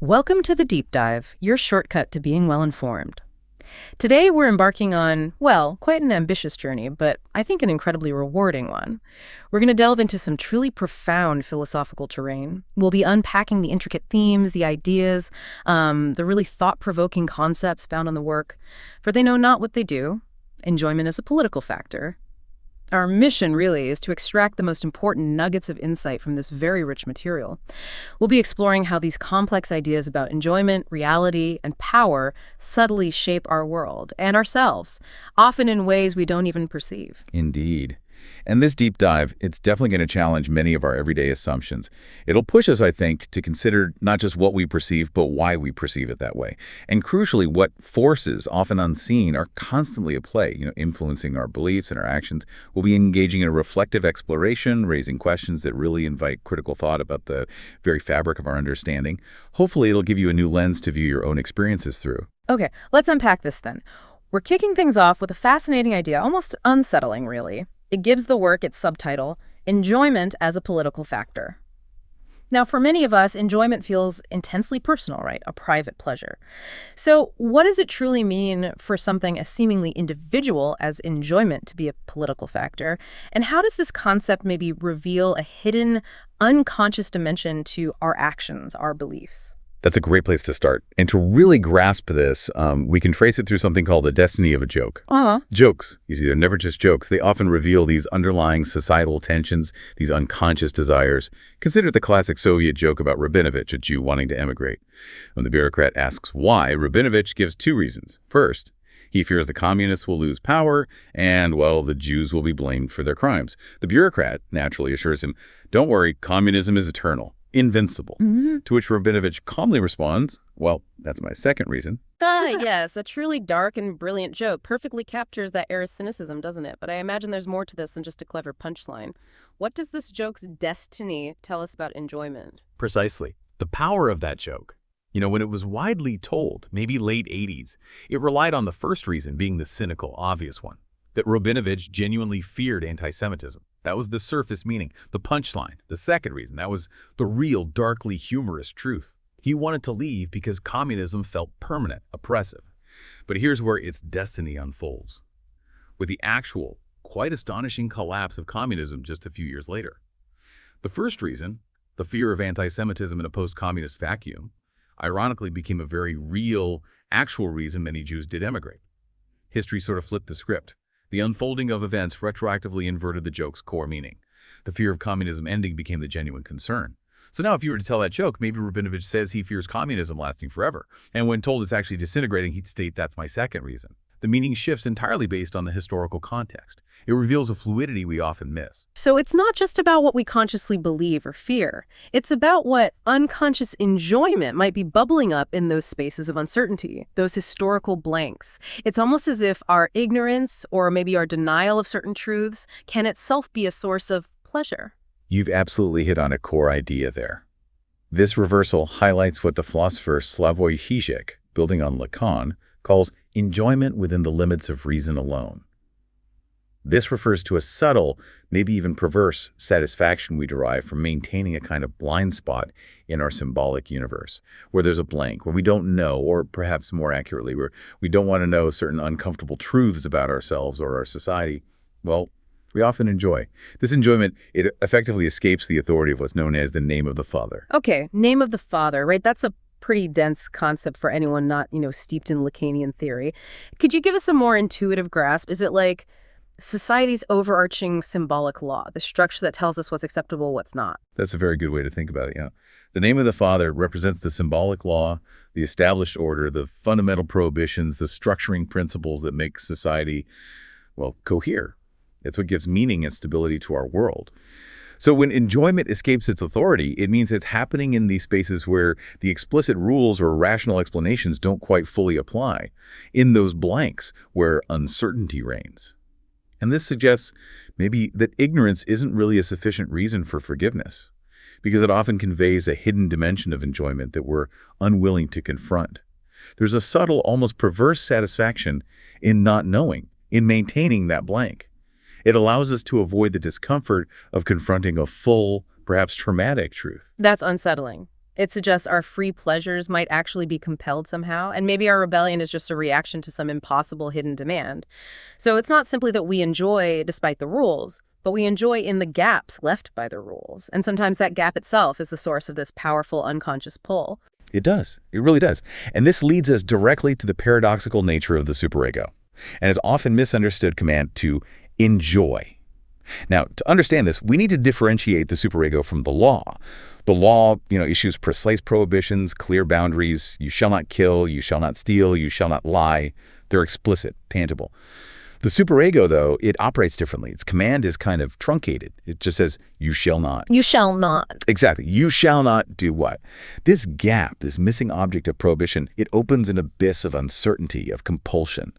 Welcome to the Deep Dive, your shortcut to being well-informed. Today we're embarking on, well, quite an ambitious journey, but I think an incredibly rewarding one. We're going to delve into some truly profound philosophical terrain. We'll be unpacking the intricate themes, the ideas, the really thought-provoking concepts found in the work, for they know not what they do. Enjoyment is a political factor. Our mission, really, is to extract the most important nuggets of insight from this very rich material. We'll be exploring how these complex ideas about enjoyment, reality, and power subtly shape our world and ourselves, often in ways we don't even perceive. Indeed. And this deep dive, it's definitely going to challenge many of our everyday assumptions. It'll push us, I think, to consider not just what we perceive, but why we perceive it that way. And crucially, what forces, often unseen, are constantly at play, influencing our beliefs and our actions. We'll be engaging in a reflective exploration, raising questions that really invite critical thought about the very fabric of our understanding. Hopefully, it'll give you a new lens to view your own experiences through. Okay, let's unpack this then. We're kicking things off with a fascinating idea, almost unsettling, really. It gives the work its subtitle, Enjoyment as a Political Factor. Now, for many of us, enjoyment feels intensely personal, right? A private pleasure. So what does it truly mean for something as seemingly individual as enjoyment to be a political factor? And how does this concept maybe reveal a hidden, unconscious dimension to our actions, our beliefs? That's a great place to start. And to really grasp this, we can trace it through something called the destiny of a joke. Jokes, you see, they're never just jokes. They often reveal these underlying societal tensions, these unconscious desires. Consider the classic Soviet joke about Rabinovich, a Jew wanting to emigrate. When the bureaucrat asks why, Rabinovich gives two reasons. First, he fears the communists will lose power, and, well, the Jews will be blamed for their crimes. The bureaucrat naturally assures him, don't worry, communism is eternal. Invincible. To which Rabinovich calmly responds, well, that's my second reason. Yes, a truly dark and brilliant joke perfectly captures that era's cynicism, doesn't it? But I imagine there's more to this than just a clever punchline. What does this joke's destiny tell us about enjoyment? Precisely. The power of that joke. When it was widely told, maybe late 80s, it relied on the first reason being the cynical, obvious one, that Rabinovich genuinely feared anti-Semitism. That was the surface meaning, the punchline. The second reason, that was the real, darkly humorous truth. He wanted to leave because communism felt permanent, oppressive. But here's where its destiny unfolds, with the actual, quite astonishing collapse of communism just a few years later. The first reason, the fear of anti-Semitism in a post-communist vacuum, ironically became a very real, actual reason many Jews did emigrate. History sort of flipped the script. The unfolding of events retroactively inverted the joke's core meaning. The fear of communism ending became the genuine concern. So now if you were to tell that joke, maybe Rabinovich says he fears communism lasting forever. And when told it's actually disintegrating, he'd state that's my second reason. The meaning shifts entirely based on the historical context. It reveals a fluidity we often miss. So it's not just about what we consciously believe or fear. It's about what unconscious enjoyment might be bubbling up in those spaces of uncertainty, those historical blanks. It's almost as if our ignorance or maybe our denial of certain truths can itself be a source of pleasure. You've absolutely hit on a core idea there. This reversal highlights what the philosopher Slavoj Žižek, building on Lacan, calls enjoyment within the limits of reason alone. This refers to a subtle, maybe even perverse, satisfaction we derive from maintaining a kind of blind spot in our symbolic universe, where there's a blank, where we don't know, or perhaps more accurately, where we don't want to know certain uncomfortable truths about ourselves or our society. Well, we often enjoy. This enjoyment, it effectively escapes the authority of what's known as the name of the Father. Okay, name of the Father, right? That's a pretty dense concept for anyone not, steeped in Lacanian theory. Could you give us a more intuitive grasp? Is it like society's overarching symbolic law, the structure that tells us what's acceptable, what's not? That's a very good way to think about it, yeah. The name of the Father represents the symbolic law, the established order, the fundamental prohibitions, the structuring principles that make society, well, cohere. It's what gives meaning and stability to our world. So when enjoyment escapes its authority, it means it's happening in these spaces where the explicit rules or rational explanations don't quite fully apply, in those blanks where uncertainty reigns. And this suggests maybe that ignorance isn't really a sufficient reason for forgiveness, because it often conveys a hidden dimension of enjoyment that we're unwilling to confront. There's a subtle, almost perverse satisfaction in not knowing, in maintaining that blank. It allows us to avoid the discomfort of confronting a full, perhaps traumatic truth. That's unsettling. It suggests our free pleasures might actually be compelled somehow, and maybe our rebellion is just a reaction to some impossible hidden demand. So it's not simply that we enjoy despite the rules, but we enjoy in the gaps left by the rules. And sometimes that gap itself is the source of this powerful unconscious pull. It does. It really does. And this leads us directly to the paradoxical nature of the superego, and its often misunderstood command to enjoy. Now, to understand this, we need to differentiate the superego from the law. The law, issues precise prohibitions, clear boundaries. You shall not kill, you shall not steal, you shall not lie. They're explicit, tangible. The superego, though, it operates differently. Its command is kind of truncated. It just says, you shall not. You shall not. Exactly. You shall not do what? This gap, this missing object of prohibition, it opens an abyss of uncertainty, of compulsion.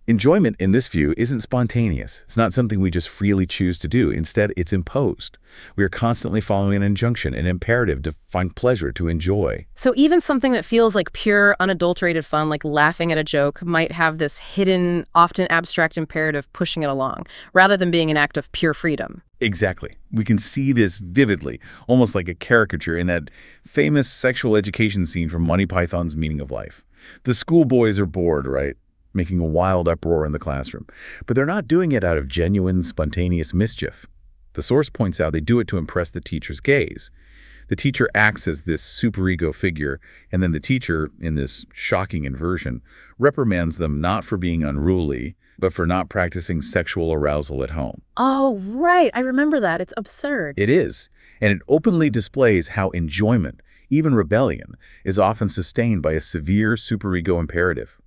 Enjoyment, in this view, isn't spontaneous. It's not something we just freely choose to do. Instead, it's imposed. We are constantly following an injunction, an imperative to find pleasure, to enjoy. So even something that feels like pure, unadulterated fun, like laughing at a joke, might have this hidden, often abstract imperative pushing it along, rather than being an act of pure freedom. Exactly. We can see this vividly, almost like a caricature in that famous sexual education scene from Monty Python's Meaning of Life. The schoolboys are bored, right? Making a wild uproar in the classroom. But they're not doing it out of genuine, spontaneous mischief. The source points out they do it to impress the teacher's gaze. The teacher acts as this superego figure, and then the teacher, in this shocking inversion, reprimands them not for being unruly, but for not practicing sexual arousal at home. Oh, right. I remember that. It's absurd. It is, and it openly displays how enjoyment, even rebellion, is often sustained by a severe superego imperative.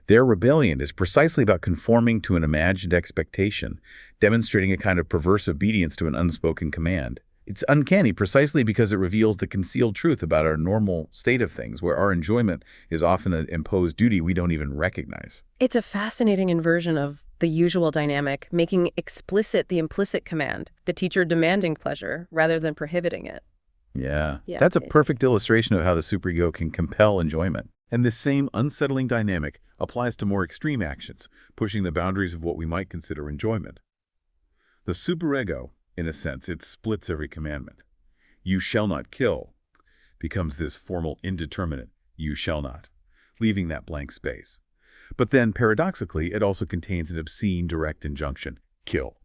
Their rebellion is precisely about conforming to an imagined expectation, demonstrating a kind of perverse obedience to an unspoken command. It's uncanny precisely because it reveals the concealed truth about our normal state of things, where our enjoyment is often an imposed duty we don't even recognize. It's a fascinating inversion of the usual dynamic, making explicit the implicit command, the teacher demanding pleasure rather than prohibiting it. Yeah, that's a perfect illustration of how the superego can compel enjoyment. And this same unsettling dynamic applies to more extreme actions, pushing the boundaries of what we might consider enjoyment. The superego, in a sense, it splits every commandment. You shall not kill becomes this formal indeterminate, you shall not, leaving that blank space. But then, paradoxically, it also contains an obscene direct injunction, kill.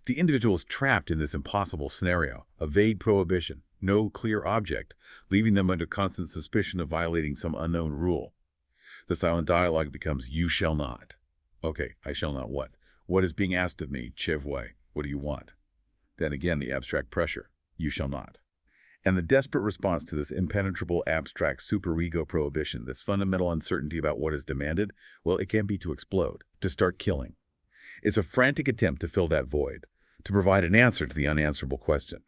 The individual is trapped in this impossible scenario, a vague prohibition, no clear object, leaving them under constant suspicion of violating some unknown rule. The silent dialogue becomes, you shall not. Okay, I shall not what? What is being asked of me, Chevway? What do you want? Then again, the abstract pressure, you shall not. And the desperate response to this impenetrable abstract superego prohibition, this fundamental uncertainty about what is demanded, well, it can be to explode, to start killing. It's a frantic attempt to fill that void, to provide an answer to the unanswerable question.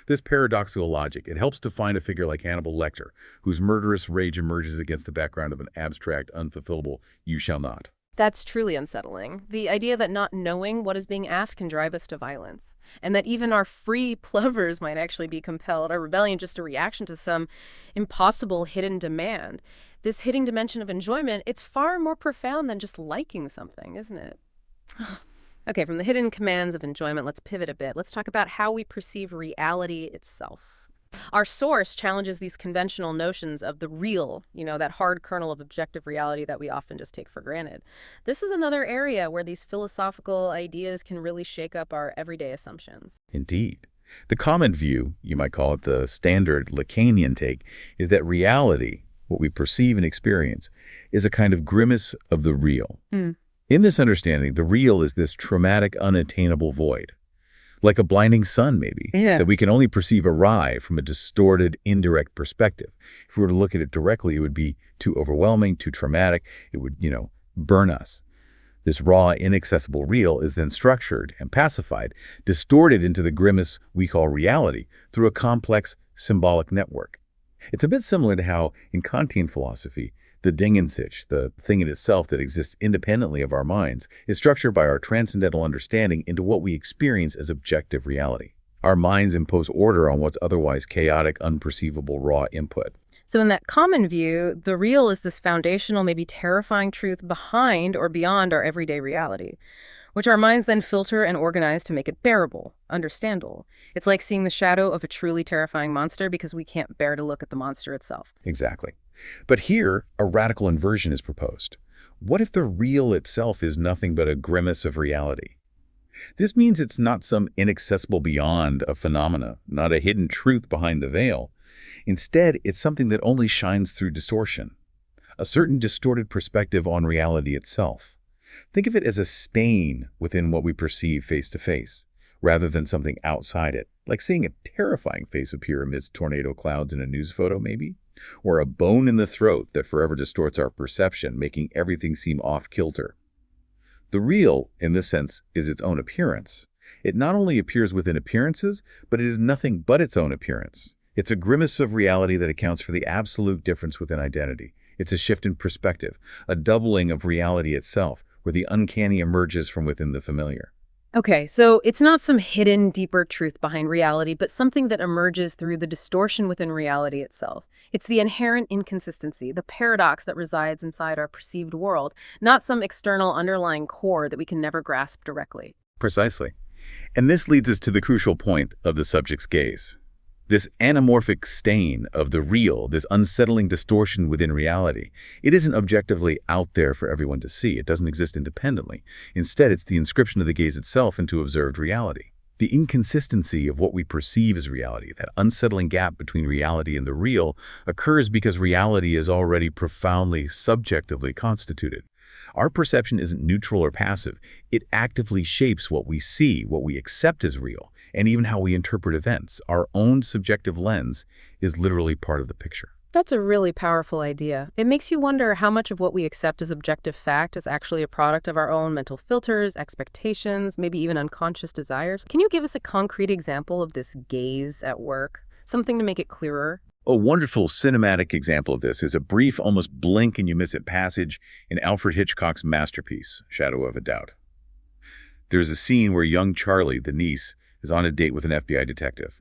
This paradoxical logic, it helps define a figure like Hannibal Lecter, whose murderous rage emerges against the background of an abstract, unfulfillable, you shall not. That's truly unsettling. The idea that not knowing what is being asked can drive us to violence, and that even our free plovers might actually be compelled, our rebellion just a reaction to some impossible hidden demand. This hidden dimension of enjoyment, it's far more profound than just liking something, isn't it? Okay, from the hidden commands of enjoyment, let's pivot a bit. Let's talk about how we perceive reality itself. Our source challenges these conventional notions of the real, that hard kernel of objective reality that we often just take for granted. This is another area where these philosophical ideas can really shake up our everyday assumptions. Indeed. The common view, you might call it the standard Lacanian take, is that reality, what we perceive and experience, is a kind of grimace of the real. In this understanding, the real is this traumatic, unattainable void, like a blinding sun, maybe, that we can only perceive awry from a distorted, indirect perspective. If we were to look at it directly, it would be too overwhelming, too traumatic. It would, burn us. This raw, inaccessible real is then structured and pacified, distorted into the grimace we call reality through a complex symbolic network. It's a bit similar to how, in Kantian philosophy, the Ding in sich, the thing in itself that exists independently of our minds, is structured by our transcendental understanding into what we experience as objective reality. Our minds impose order on what's otherwise chaotic, unperceivable raw input. So in that common view, the real is this foundational, maybe terrifying truth behind or beyond our everyday reality. which our minds then filter and organize to make it bearable, understandable. It's like seeing the shadow of a truly terrifying monster because we can't bear to look at the monster itself. Exactly. But here, a radical inversion is proposed. What if the real itself is nothing but a grimace of reality? This means it's not some inaccessible beyond of phenomena, not a hidden truth behind the veil. Instead, it's something that only shines through distortion, a certain distorted perspective on reality itself. Think of it as a stain within what we perceive face to face, rather than something outside it, like seeing a terrifying face appear amidst tornado clouds in a news photo, maybe? Or a bone in the throat that forever distorts our perception, making everything seem off-kilter. The real, in this sense, is its own appearance. It not only appears within appearances, but it is nothing but its own appearance. It's a grimace of reality that accounts for the absolute difference within identity. It's a shift in perspective, a doubling of reality itself, where the uncanny emerges from within the familiar. Okay, so it's not some hidden, deeper truth behind reality, but something that emerges through the distortion within reality itself. It's the inherent inconsistency, the paradox that resides inside our perceived world, not some external underlying core that we can never grasp directly. Precisely. And this leads us to the crucial point of the subject's gaze. This anamorphic stain of the real, this unsettling distortion within reality, it isn't objectively out there for everyone to see. It doesn't exist independently. Instead, it's the inscription of the gaze itself into observed reality. The inconsistency of what we perceive as reality, that unsettling gap between reality and the real, occurs because reality is already profoundly subjectively constituted. Our perception isn't neutral or passive. It actively shapes what we see, what we accept as real, and even how we interpret events. Our own subjective lens is literally part of the picture. That's a really powerful idea. It makes you wonder how much of what we accept as objective fact is actually a product of our own mental filters, expectations, maybe even unconscious desires. Can you give us a concrete example of this gaze at work? Something to make it clearer? A wonderful cinematic example of this is a brief, almost blink-and-you-miss-it passage in Alfred Hitchcock's masterpiece, Shadow of a Doubt. There's a scene where young Charlie, the niece, is on a date with an FBI detective.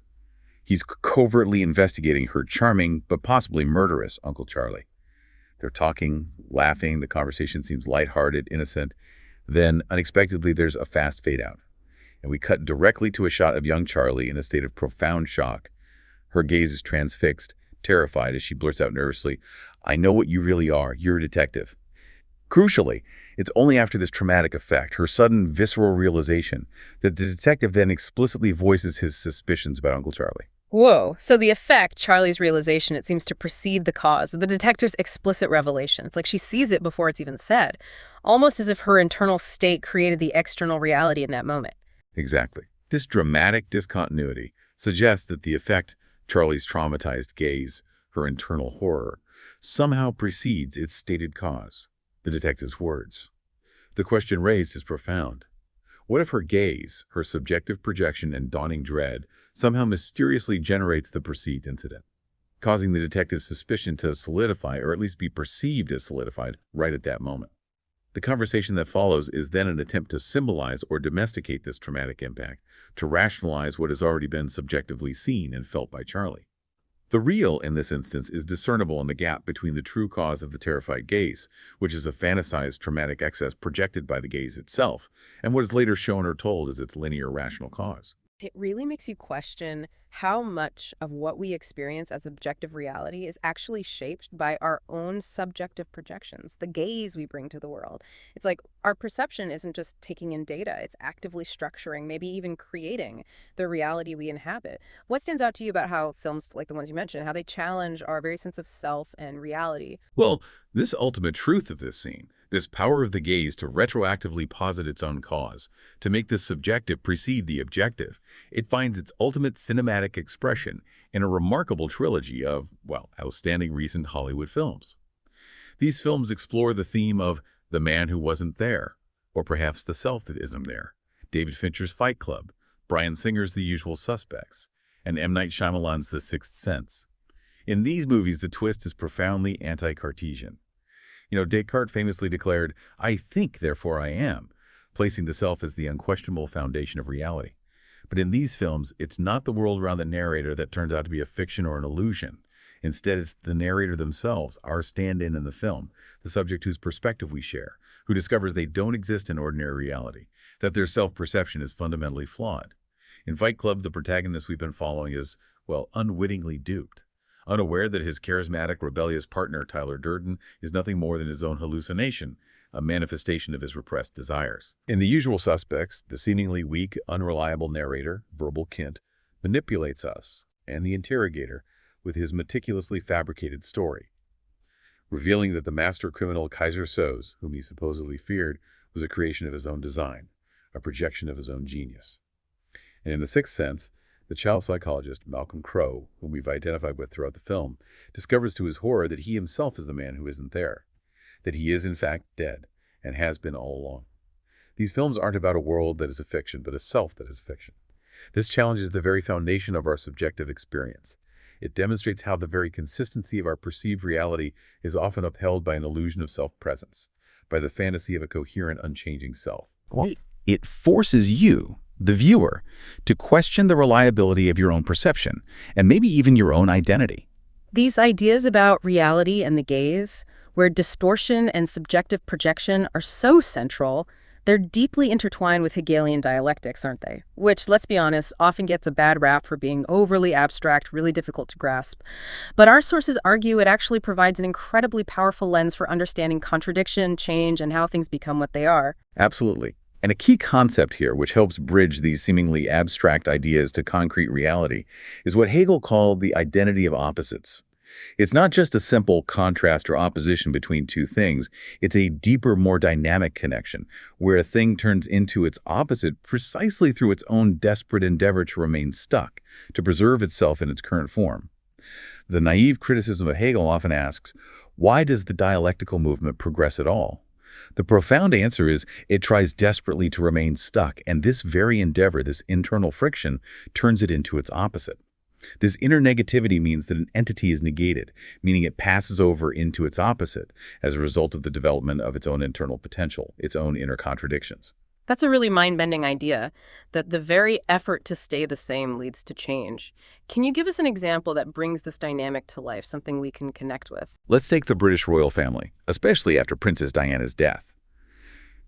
He's covertly investigating her charming, but possibly murderous, Uncle Charlie. They're talking, laughing, the conversation seems lighthearted, innocent. Then, unexpectedly, there's a fast fade-out. And we cut directly to a shot of young Charlie in a state of profound shock. Her gaze is transfixed, terrified, as she blurts out nervously, "I know what you really are. You're a detective." Crucially, it's only after this traumatic effect, her sudden visceral realization, that the detective then explicitly voices his suspicions about Uncle Charlie. Whoa. So the effect, Charlie's realization, it seems to precede the cause, the detective's explicit revelation. It's like she sees it before it's even said, almost as if her internal state created the external reality in that moment. Exactly. This dramatic discontinuity suggests that the effect, Charlie's traumatized gaze, her internal horror, somehow precedes its stated cause, the detective's words. The question raised is profound. What if her gaze, her subjective projection and dawning dread, somehow mysteriously generates the perceived incident, causing the detective's suspicion to solidify, or at least be perceived as solidified, right at that moment? The conversation that follows is then an attempt to symbolize or domesticate this traumatic impact, to rationalize what has already been subjectively seen and felt by Charlie. The real, in this instance, is discernible in the gap between the true cause of the terrified gaze, which is a fantasized traumatic excess projected by the gaze itself, and what is later shown or told as its linear rational cause. It really makes you question how much of what we experience as objective reality is actually shaped by our own subjective projections, the gaze we bring to the world. It's like our perception isn't just taking in data, it's actively structuring, maybe even creating the reality we inhabit. What stands out to you about how films like the ones you mentioned, how they challenge our very sense of self and reality? Well, this ultimate truth of this scene, this power of the gaze to retroactively posit its own cause, to make the subjective precede the objective, it finds its ultimate cinematic expression in a remarkable trilogy of, well, outstanding recent Hollywood films. These films explore the theme of the man who wasn't there, or perhaps the self that isn't there. David Fincher's Fight Club, Bryan Singer's The Usual Suspects, and M. Night Shyamalan's The Sixth Sense. In these movies, the twist is profoundly anti-Cartesian. Descartes famously declared, "I think, therefore I am," placing the self as the unquestionable foundation of reality. But in these films, it's not the world around the narrator that turns out to be a fiction or an illusion. Instead, it's the narrator themselves, our stand-in the film, the subject whose perspective we share, who discovers they don't exist in ordinary reality. that their self-perception is fundamentally flawed. In Fight Club, the protagonist we've been following is, well, unwittingly duped, unaware that his charismatic, rebellious partner, Tyler Durden, is nothing more than his own hallucination, a manifestation of his repressed desires. In The Usual Suspects, the seemingly weak, unreliable narrator, Verbal Kint, manipulates us and the interrogator with his meticulously fabricated story, revealing that the master criminal Kaiser Soze, whom he supposedly feared, was a creation of his own design, a projection of his own genius. And in The Sixth Sense, the child psychologist Malcolm Crowe, whom we've identified with throughout the film, discovers to his horror that he himself is the man who isn't there, that he is in fact dead, and has been all along. These films aren't about a world that is a fiction, but a self that is a fiction. This challenges the very foundation of our subjective experience. It demonstrates how the very consistency of our perceived reality is often upheld by an illusion of self-presence, by the fantasy of a coherent, unchanging self. It forces you, the viewer, to question the reliability of your own perception, and maybe even your own identity. These ideas about reality and the gaze, where distortion and subjective projection are so central, they're deeply intertwined with Hegelian dialectics, aren't they? Which, let's be honest, often gets a bad rap for being overly abstract, really difficult to grasp. But our sources argue it actually provides an incredibly powerful lens for understanding contradiction, change, and how things become what they are. Absolutely. And a key concept here, which helps bridge these seemingly abstract ideas to concrete reality, is what Hegel called the identity of opposites. It's not just a simple contrast or opposition between two things. It's a deeper, more dynamic connection, where a thing turns into its opposite precisely through its own desperate endeavor to remain stuck, to preserve itself in its current form. The naive criticism of Hegel often asks, why does the dialectical movement progress at all? The profound answer is it tries desperately to remain stuck, and this very endeavor, this internal friction, turns it into its opposite. This inner negativity means that an entity is negated, meaning it passes over into its opposite as a result of the development of its own internal potential, its own inner contradictions. That's a really mind-bending idea, that the very effort to stay the same leads to change. Can you give us an example that brings this dynamic to life, something we can connect with? Let's take the British royal family, especially after Princess Diana's death.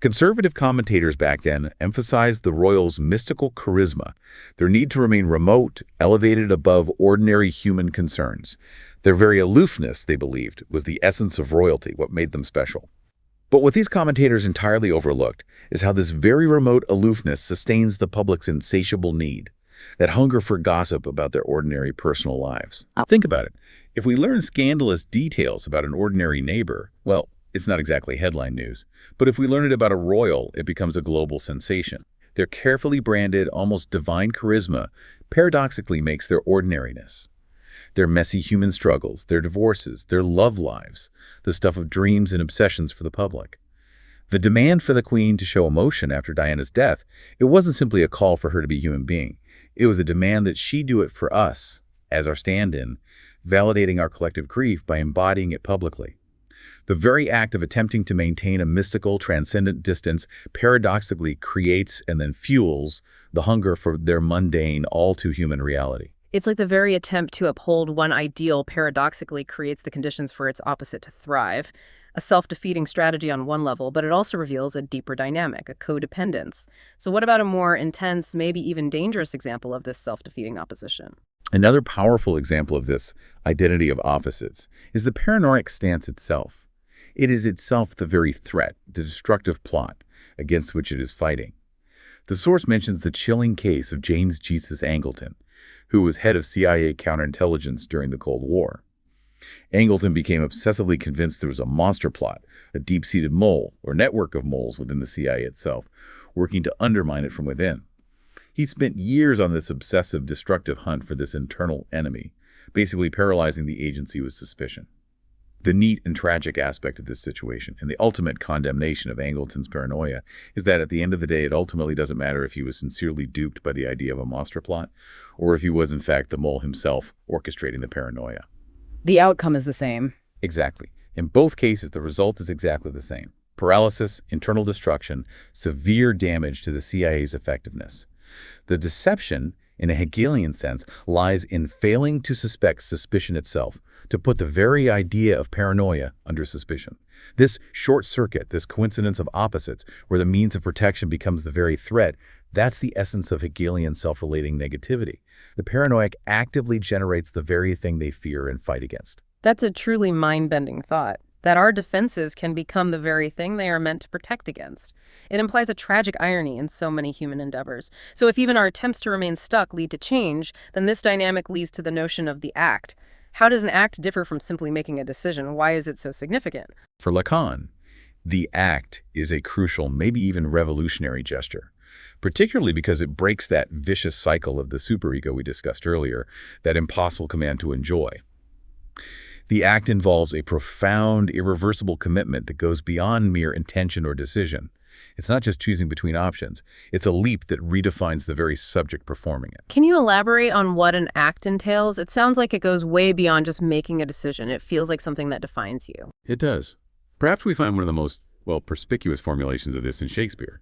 Conservative commentators back then emphasized the royals' mystical charisma, their need to remain remote, elevated above ordinary human concerns. Their very aloofness, they believed, was the essence of royalty, what made them special. But what these commentators entirely overlooked is how this very remote aloofness sustains the public's insatiable need, that hunger for gossip about their ordinary personal lives. Think about it. If we learn scandalous details about an ordinary neighbor, well, it's not exactly headline news, but if we learn it about a royal, it becomes a global sensation. Their carefully branded, almost divine charisma paradoxically makes their ordinariness, their messy human struggles, their divorces, their love lives, the stuff of dreams and obsessions for the public. The demand for the Queen to show emotion after Diana's death, it wasn't simply a call for her to be a human being. It was a demand that she do it for us, as our stand-in, validating our collective grief by embodying it publicly. The very act of attempting to maintain a mystical, transcendent distance paradoxically creates and then fuels the hunger for their mundane, all-too-human reality. It's like the very attempt to uphold one ideal paradoxically creates the conditions for its opposite to thrive. A self-defeating strategy on one level, but it also reveals a deeper dynamic, a codependence. So what about a more intense, maybe even dangerous example of this self-defeating opposition? Another powerful example of this identity of opposites is the paranoid stance itself. It is itself the very threat, the destructive plot against which it is fighting. The source mentions the chilling case of James Jesus Angleton, who was head of CIA counterintelligence during the Cold War. Angleton became obsessively convinced there was a monster plot, a deep-seated mole or network of moles within the CIA itself, working to undermine it from within. He spent years on this obsessive, destructive hunt for this internal enemy, basically paralyzing the agency with suspicion. The neat and tragic aspect of this situation, and the ultimate condemnation of Angleton's paranoia, is that at the end of the day, it ultimately doesn't matter if he was sincerely duped by the idea of a monster plot, or if he was in fact the mole himself orchestrating the paranoia. The outcome is the same. Exactly. In both cases, the result is exactly the same. Paralysis, internal destruction, severe damage to the CIA's effectiveness. The deception in a Hegelian sense, lies in failing to suspect suspicion itself, to put the very idea of paranoia under suspicion. This short circuit, this coincidence of opposites, where the means of protection becomes the very threat, that's the essence of Hegelian self-relating negativity. The paranoiac actively generates the very thing they fear and fight against. That's a truly mind-bending thought, that our defenses can become the very thing they are meant to protect against. It implies a tragic irony in so many human endeavors. So if even our attempts to remain stuck lead to change, then this dynamic leads to the notion of the act. How does an act differ from simply making a decision? Why is it so significant? For Lacan, the act is a crucial, maybe even revolutionary gesture, particularly because it breaks that vicious cycle of the superego we discussed earlier, that impossible command to enjoy. The act involves a profound, irreversible commitment that goes beyond mere intention or decision. It's not just choosing between options. It's a leap that redefines the very subject performing it. Can you elaborate on what an act entails? It sounds like it goes way beyond just making a decision. It feels like something that defines you. It does. Perhaps we find one of the most, perspicuous formulations of this in Shakespeare.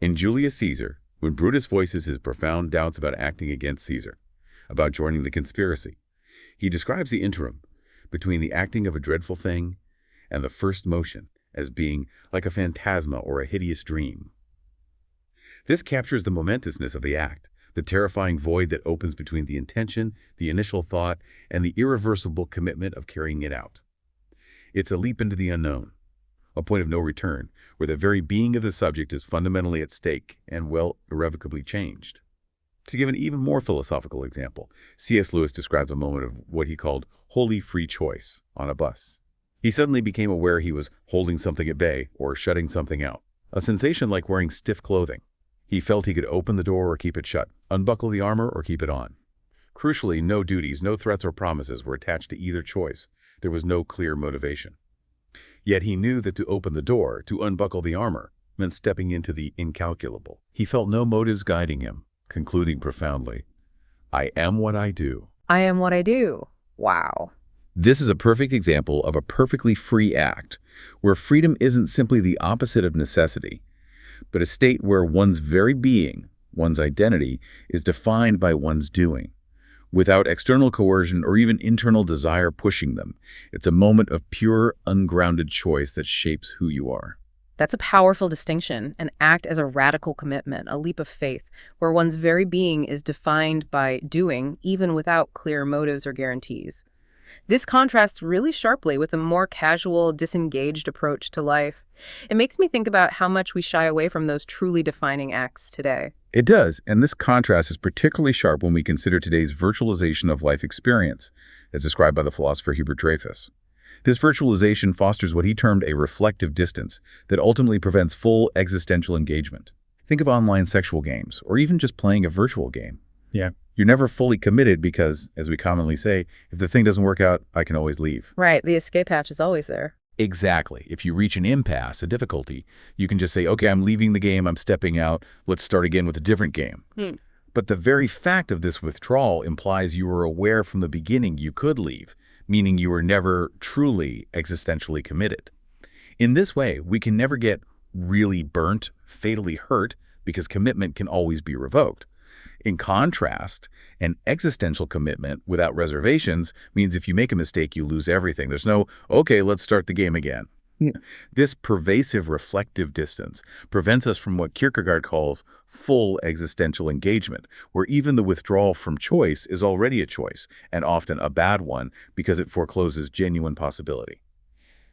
In Julius Caesar, when Brutus voices his profound doubts about acting against Caesar, about joining the conspiracy, he describes the interim between the acting of a dreadful thing and the first motion as being like a phantasma or a hideous dream. This captures the momentousness of the act, the terrifying void that opens between the intention, the initial thought, and the irreversible commitment of carrying it out. It's a leap into the unknown, a point of no return, where the very being of the subject is fundamentally at stake and, irrevocably changed. To give an even more philosophical example, C.S. Lewis describes a moment of what he called wholly free choice on a bus. He suddenly became aware he was holding something at bay or shutting something out, a sensation like wearing stiff clothing. He felt he could open the door or keep it shut, unbuckle the armor or keep it on. Crucially, no duties, no threats or promises were attached to either choice. There was no clear motivation. Yet he knew that to open the door, to unbuckle the armor, meant stepping into the incalculable. He felt no motives guiding him, concluding profoundly, "I am what I do." I am what I do. Wow. This is a perfect example of a perfectly free act, where freedom isn't simply the opposite of necessity, but a state where one's very being, one's identity, is defined by one's doing, without external coercion or even internal desire pushing them. It's a moment of pure, ungrounded choice that shapes who you are. That's a powerful distinction, an act as a radical commitment, a leap of faith, where one's very being is defined by doing, even without clear motives or guarantees. This contrasts really sharply with a more casual, disengaged approach to life. It makes me think about how much we shy away from those truly defining acts today. It does, and this contrast is particularly sharp when we consider today's virtualization of life experience, as described by the philosopher Hubert Dreyfus. This virtualization fosters what he termed a reflective distance that ultimately prevents full existential engagement. Think of online sexual games, or even just playing a virtual game. Yeah. You're never fully committed because, as we commonly say, if the thing doesn't work out, I can always leave. Right, the escape hatch is always there. Exactly. If you reach an impasse, a difficulty, you can just say, okay, I'm leaving the game, I'm stepping out, let's start again with a different game. But the very fact of this withdrawal implies you were aware from the beginning you could leave, meaning you were never truly existentially committed. In this way, we can never get really burnt, fatally hurt, because commitment can always be revoked. In contrast, an existential commitment without reservations means if you make a mistake, you lose everything. There's no, okay, let's start the game again. Yeah. This pervasive reflective distance prevents us from what Kierkegaard calls full existential engagement, where even the withdrawal from choice is already a choice, and often a bad one, because it forecloses genuine possibility.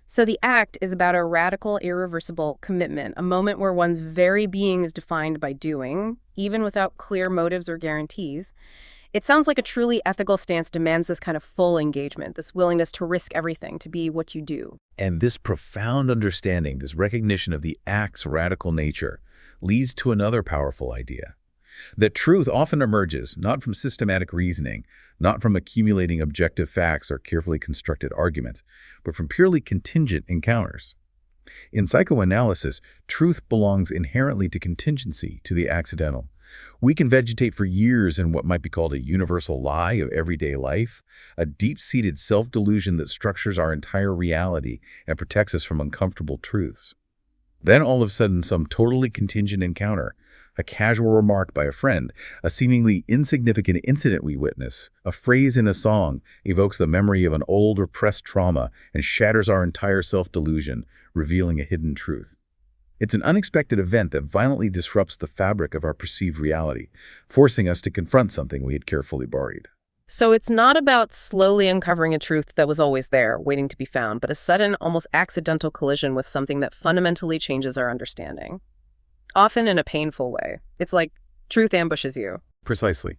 So the act is about a radical, irreversible commitment, a moment where one's very being is defined by doing, even without clear motives or guarantees. It sounds like a truly ethical stance demands this kind of full engagement, this willingness to risk everything, to be what you do. And this profound understanding, this recognition of the act's radical nature, leads to another powerful idea. That truth often emerges not from systematic reasoning, not from accumulating objective facts or carefully constructed arguments, but from purely contingent encounters. In psychoanalysis, truth belongs inherently to contingency, to the accidental. We can vegetate for years in what might be called a universal lie of everyday life, a deep-seated self-delusion that structures our entire reality and protects us from uncomfortable truths. Then all of a sudden, some totally contingent encounter, a casual remark by a friend, a seemingly insignificant incident we witness, a phrase in a song evokes the memory of an old repressed trauma and shatters our entire self-delusion, revealing a hidden truth. It's an unexpected event that violently disrupts the fabric of our perceived reality, forcing us to confront something we had carefully buried. So it's not about slowly uncovering a truth that was always there, waiting to be found, but a sudden, almost accidental collision with something that fundamentally changes our understanding. Often in a painful way. It's like truth ambushes you. Precisely.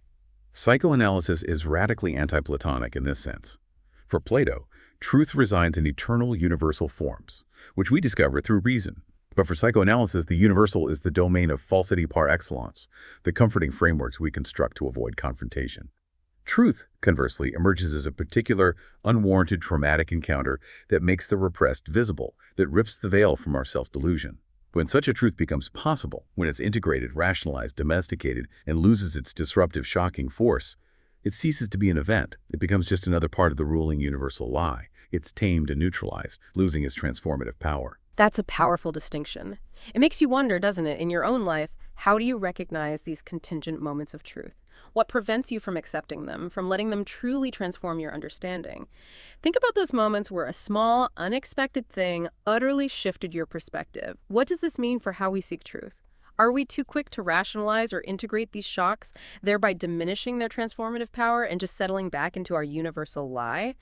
Psychoanalysis is radically anti-Platonic in this sense. For Plato, truth resides in eternal universal forms, which we discover through reason. But for psychoanalysis, the universal is the domain of falsity par excellence, the comforting frameworks we construct to avoid confrontation. Truth, conversely, emerges as a particular, unwarranted traumatic encounter that makes the repressed visible, that rips the veil from our self-delusion. When such a truth becomes possible, when it's integrated, rationalized, domesticated, and loses its disruptive, shocking force, it ceases to be an event. It becomes just another part of the ruling universal lie. It's tamed and neutralized, losing its transformative power. That's a powerful distinction. It makes you wonder, doesn't it, in your own life, how do you recognize these contingent moments of truth? What prevents you from accepting them, from letting them truly transform your understanding? Think about those moments where a small, unexpected thing utterly shifted your perspective. What does this mean for how we seek truth? Are we too quick to rationalize or integrate these shocks, thereby diminishing their transformative power and just settling back into our universal lie?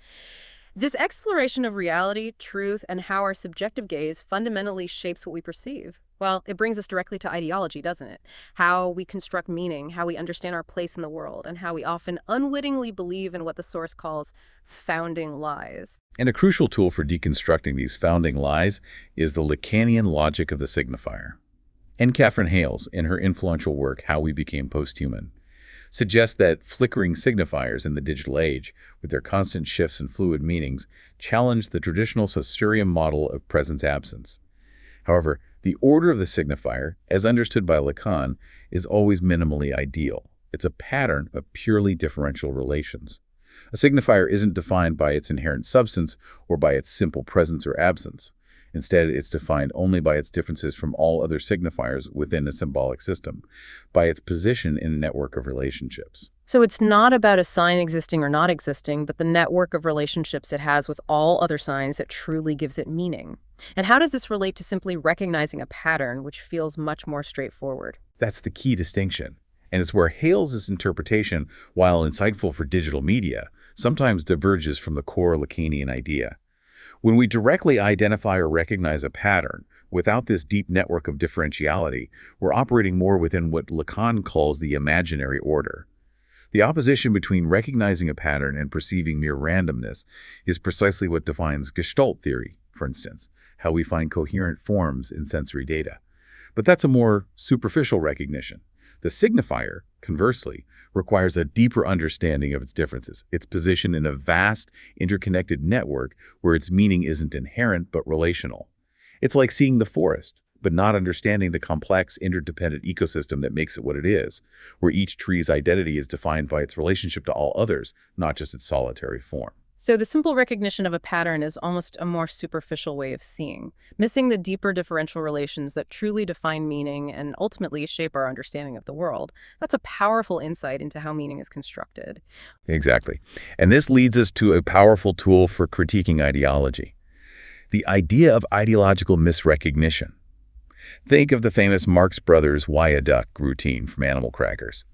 This exploration of reality, truth, and how our subjective gaze fundamentally shapes what we perceive. Well, it brings us directly to ideology, doesn't it? How we construct meaning, how we understand our place in the world, and how we often unwittingly believe in what the source calls founding lies. And a crucial tool for deconstructing these founding lies is the Lacanian logic of the signifier. And Catherine Hales, in her influential work, How We Became Posthuman, suggests that flickering signifiers in the digital age, with their constant shifts and fluid meanings, challenge the traditional Saussurean model of presence-absence. However, the order of the signifier, as understood by Lacan, is always minimally ideal. It's a pattern of purely differential relations. A signifier isn't defined by its inherent substance or by its simple presence or absence. Instead, it's defined only by its differences from all other signifiers within a symbolic system, by its position in a network of relationships. So it's not about a sign existing or not existing, but the network of relationships it has with all other signs that truly gives it meaning. And how does this relate to simply recognizing a pattern, which feels much more straightforward? That's the key distinction. And it's where Hales's interpretation, while insightful for digital media, sometimes diverges from the core Lacanian idea. When we directly identify or recognize a pattern, without this deep network of differentiality, we're operating more within what Lacan calls the imaginary order. The opposition between recognizing a pattern and perceiving mere randomness is precisely what defines Gestalt theory, for instance, how we find coherent forms in sensory data. But that's a more superficial recognition. The signifier, conversely, requires a deeper understanding of its differences, its position in a vast, interconnected network where its meaning isn't inherent but relational. It's like seeing the forest, but not understanding the complex, interdependent ecosystem that makes it what it is, where each tree's identity is defined by its relationship to all others, not just its solitary form. So the simple recognition of a pattern is almost a more superficial way of seeing, missing the deeper differential relations that truly define meaning and ultimately shape our understanding of the world. That's a powerful insight into how meaning is constructed. Exactly. And this leads us to a powerful tool for critiquing ideology: the idea of ideological misrecognition. Think of the famous Marx Brothers "Why a Duck" routine from Animal Crackers.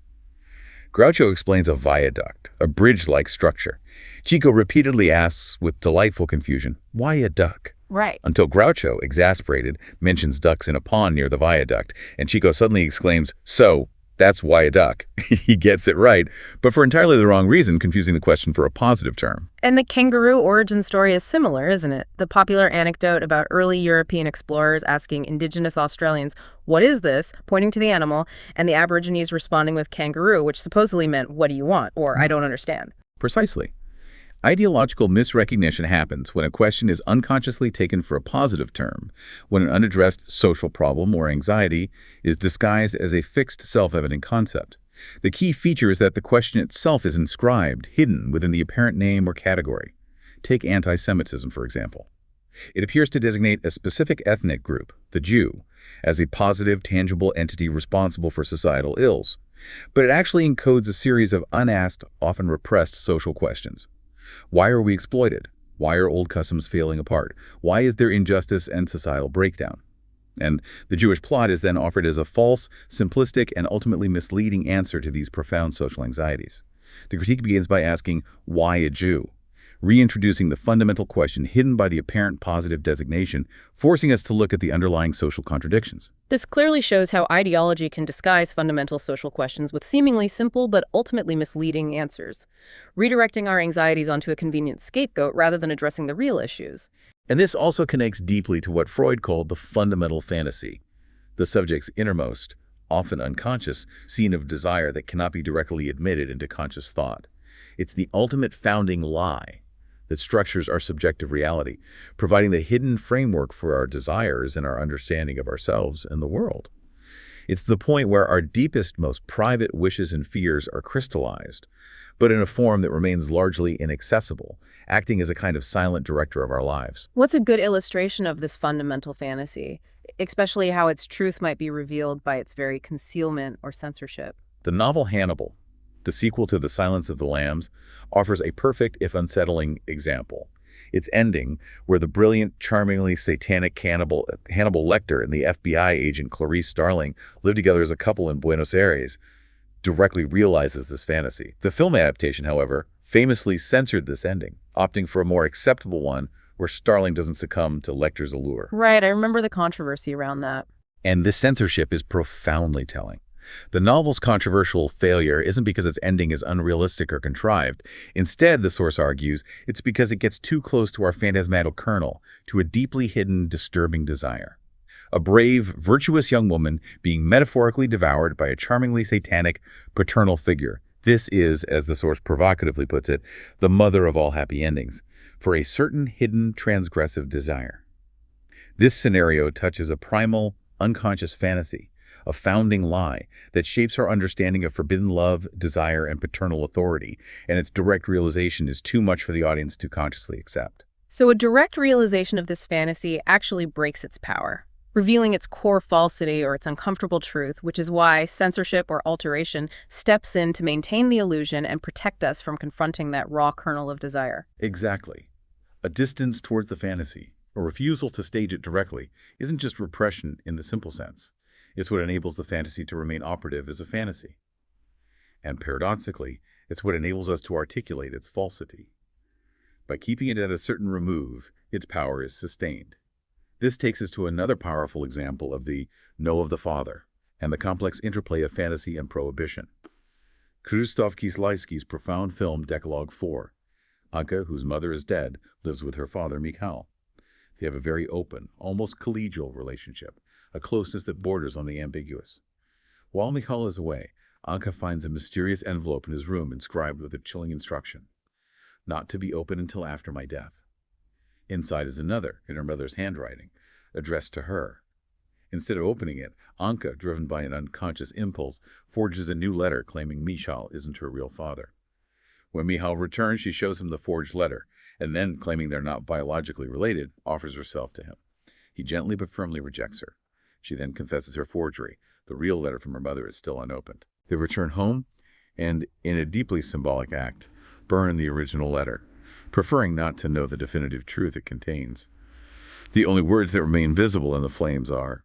Groucho explains a viaduct, a bridge-like structure. Chico repeatedly asks with delightful confusion, "Why a duck?" Right. Until Groucho, exasperated, mentions ducks in a pond near the viaduct, and Chico suddenly exclaims, "So, that's why a duck." He gets it right, but for entirely the wrong reason, confusing the question for a positive term. And the kangaroo origin story is similar, isn't it? The popular anecdote about early European explorers asking indigenous Australians, "What is this?" pointing to the animal, and the Aborigines responding with kangaroo, which supposedly meant, "What do you want?" or "I don't understand." Precisely. Ideological misrecognition happens when a question is unconsciously taken for a positive term, when an unaddressed social problem or anxiety is disguised as a fixed self-evident concept. The key feature is that the question itself is inscribed, hidden within the apparent name or category. Take anti-Semitism, for example. It appears to designate a specific ethnic group, the Jew, as a positive, tangible entity responsible for societal ills. But it actually encodes a series of unasked, often repressed social questions. Why are we exploited? Why are old customs falling apart? Why is there injustice and societal breakdown? And the Jewish plot is then offered as a false, simplistic, and ultimately misleading answer to these profound social anxieties. The critique begins by asking, why a Jew? Reintroducing the fundamental question hidden by the apparent positive designation, forcing us to look at the underlying social contradictions. This clearly shows how ideology can disguise fundamental social questions with seemingly simple but ultimately misleading answers, redirecting our anxieties onto a convenient scapegoat rather than addressing the real issues. And this also connects deeply to what Freud called the fundamental fantasy, the subject's innermost, often unconscious, scene of desire that cannot be directly admitted into conscious thought. It's the ultimate founding lie that structures our subjective reality, providing the hidden framework for our desires and our understanding of ourselves and the world. It's the point where our deepest, most private wishes and fears are crystallized, but in a form that remains largely inaccessible, acting as a kind of silent director of our lives. What's a good illustration of this fundamental fantasy, especially how its truth might be revealed by its very concealment or censorship? The novel Hannibal, the sequel to The Silence of the Lambs, offers a perfect, if unsettling, example. Its ending, where the brilliant, charmingly satanic Hannibal Lecter and the FBI agent Clarice Starling live together as a couple in Buenos Aires, directly realizes this fantasy. The film adaptation, however, famously censored this ending, opting for a more acceptable one where Starling doesn't succumb to Lecter's allure. Right, I remember the controversy around that. And this censorship is profoundly telling. The novel's controversial failure isn't because its ending is unrealistic or contrived. Instead, the source argues, it's because it gets too close to our phantasmatic kernel, to a deeply hidden, disturbing desire. A brave, virtuous young woman being metaphorically devoured by a charmingly satanic, paternal figure. This is, as the source provocatively puts it, the mother of all happy endings, for a certain hidden, transgressive desire. This scenario touches a primal, unconscious fantasy, a founding lie that shapes our understanding of forbidden love, desire, and paternal authority, and its direct realization is too much for the audience to consciously accept. So a direct realization of this fantasy actually breaks its power, revealing its core falsity or its uncomfortable truth, which is why censorship or alteration steps in to maintain the illusion and protect us from confronting that raw kernel of desire. Exactly. A distance towards the fantasy, a refusal to stage it directly, isn't just repression in the simple sense. It's what enables the fantasy to remain operative as a fantasy. And paradoxically, it's what enables us to articulate its falsity. By keeping it at a certain remove, its power is sustained. This takes us to another powerful example of the no of the father and the complex interplay of fantasy and prohibition. Krzysztof Kieslowski's profound film Decalogue 4. Anka, whose mother is dead, lives with her father Michał. They have a very open, almost collegial relationship, a closeness that borders on the ambiguous. While Michał is away, Anka finds a mysterious envelope in his room inscribed with a chilling instruction, not to be opened until after my death. Inside is another, in her mother's handwriting, addressed to her. Instead of opening it, Anka, driven by an unconscious impulse, forges a new letter claiming Michał isn't her real father. When Michał returns, she shows him the forged letter, and then, claiming they're not biologically related, offers herself to him. He gently but firmly rejects her. She then confesses her forgery. The real letter from her mother is still unopened. They return home and, in a deeply symbolic act, burn the original letter, preferring not to know the definitive truth it contains. The only words that remain visible in the flames are,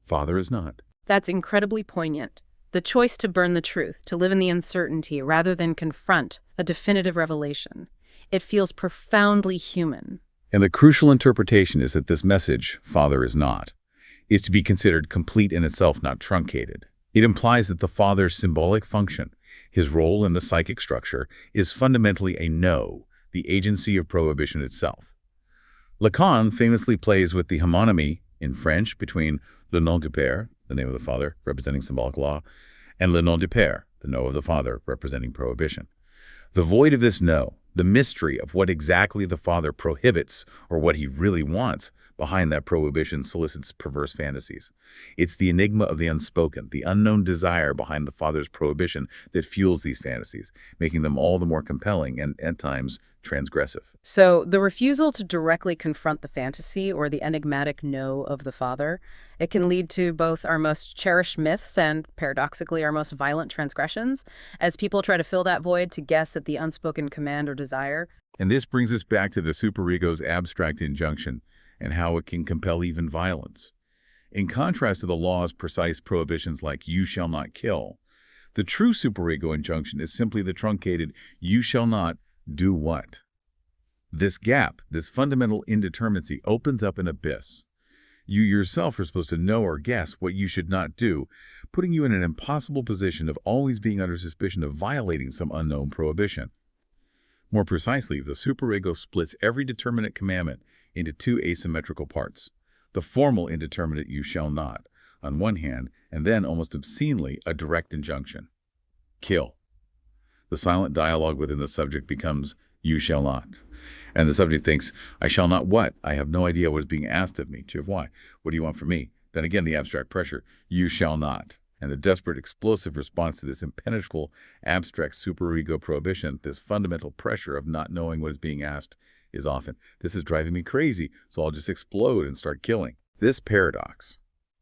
"Father is not." That's incredibly poignant. The choice to burn the truth, to live in the uncertainty rather than confront a definitive revelation. It feels profoundly human. And the crucial interpretation is that this message, "Father is not," is to be considered complete in itself, not truncated. It implies that the father's symbolic function, his role in the psychic structure, is fundamentally a no, the agency of prohibition itself. Lacan famously plays with the homonymy in French between le nom du père, the name of the father, representing symbolic law, and le nom du père, the no of the father, representing prohibition. The void of this no, the mystery of what exactly the father prohibits or what he really wants, behind that prohibition solicits perverse fantasies. It's the enigma of the unspoken, the unknown desire behind the father's prohibition that fuels these fantasies, making them all the more compelling and, at times, transgressive. So the refusal to directly confront the fantasy or the enigmatic no of the father, it can lead to both our most cherished myths and, paradoxically, our most violent transgressions, as people try to fill that void to guess at the unspoken command or desire. And this brings us back to the superego's abstract injunction and how it can compel even violence. In contrast to the law's precise prohibitions like "you shall not kill," the true superego injunction is simply the truncated "you shall not do what." This gap, this fundamental indeterminacy, opens up an abyss. You yourself are supposed to know or guess what you should not do, putting you in an impossible position of always being under suspicion of violating some unknown prohibition. More precisely, the superego splits every determinate commandment into two asymmetrical parts. The formal indeterminate "you shall not," on one hand, and then, almost obscenely, a direct injunction. Kill. The silent dialogue within the subject becomes "you shall not." And the subject thinks, "I shall not what? I have no idea what is being asked of me." Why? What do you want from me? Then again, the abstract pressure, "you shall not." And the desperate, explosive response to this impenetrable, abstract superego prohibition, this fundamental pressure of not knowing what is being asked, is often, "This is driving me crazy, so I'll just explode and start killing." This paradox,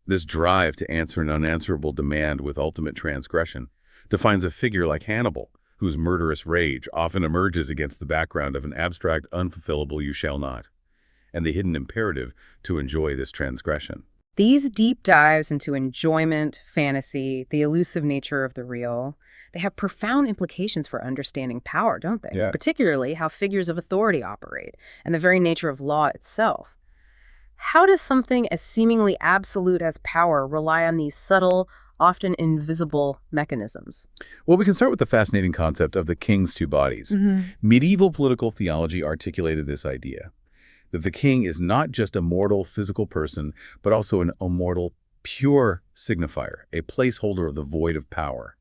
this drive to answer an unanswerable demand with ultimate transgression, defines a figure like Hannibal, whose murderous rage often emerges against the background of an abstract, unfulfillable "you shall not," and the hidden imperative to enjoy this transgression. These deep dives into enjoyment, fantasy, the elusive nature of the real, they have profound implications for understanding power, don't they? Yeah. Particularly how figures of authority operate and the very nature of law itself. How does something as seemingly absolute as power rely on these subtle, often invisible mechanisms? Well, we can start with the fascinating concept of the king's two bodies. Medieval political theology articulated this idea, that the king is not just a mortal physical person, but also an immortal, pure signifier, a placeholder of the void of power.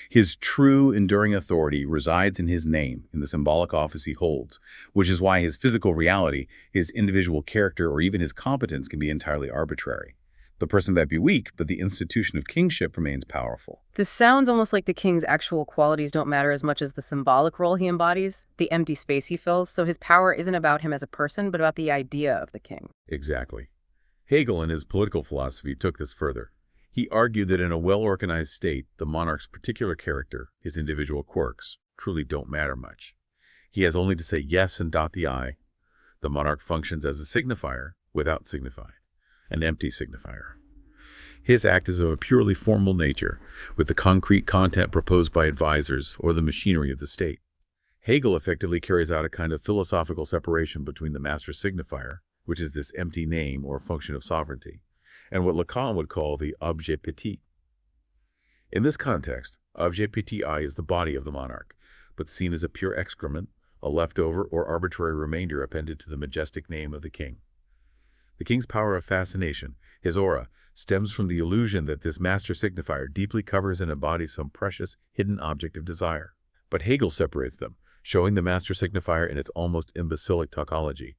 His true, enduring authority resides in his name, in the symbolic office he holds, which is why his physical reality, his individual character, or even his competence can be entirely arbitrary. The person might be weak, but the institution of kingship remains powerful. This sounds almost like the king's actual qualities don't matter as much as the symbolic role he embodies, the empty space he fills, so his power isn't about him as a person, but about the idea of the king. Exactly. Hegel, in his political philosophy, took this further. He argued that in a well-organized state, the monarch's particular character, his individual quirks, truly don't matter much. He has only to say yes and dot the I. The monarch functions as a signifier without signifying, an empty signifier. His act is of a purely formal nature, with the concrete content proposed by advisors or the machinery of the state. Hegel effectively carries out a kind of philosophical separation between the master signifier, which is this empty name or function of sovereignty, and what Lacan would call the objet petit. In this context, objet petit I is the body of the monarch, but seen as a pure excrement, a leftover or arbitrary remainder appended to the majestic name of the king. The king's power of fascination, his aura, stems from the illusion that this master signifier deeply covers and embodies some precious, hidden object of desire. But Hegel separates them, showing the master signifier in its almost imbecilic tautology.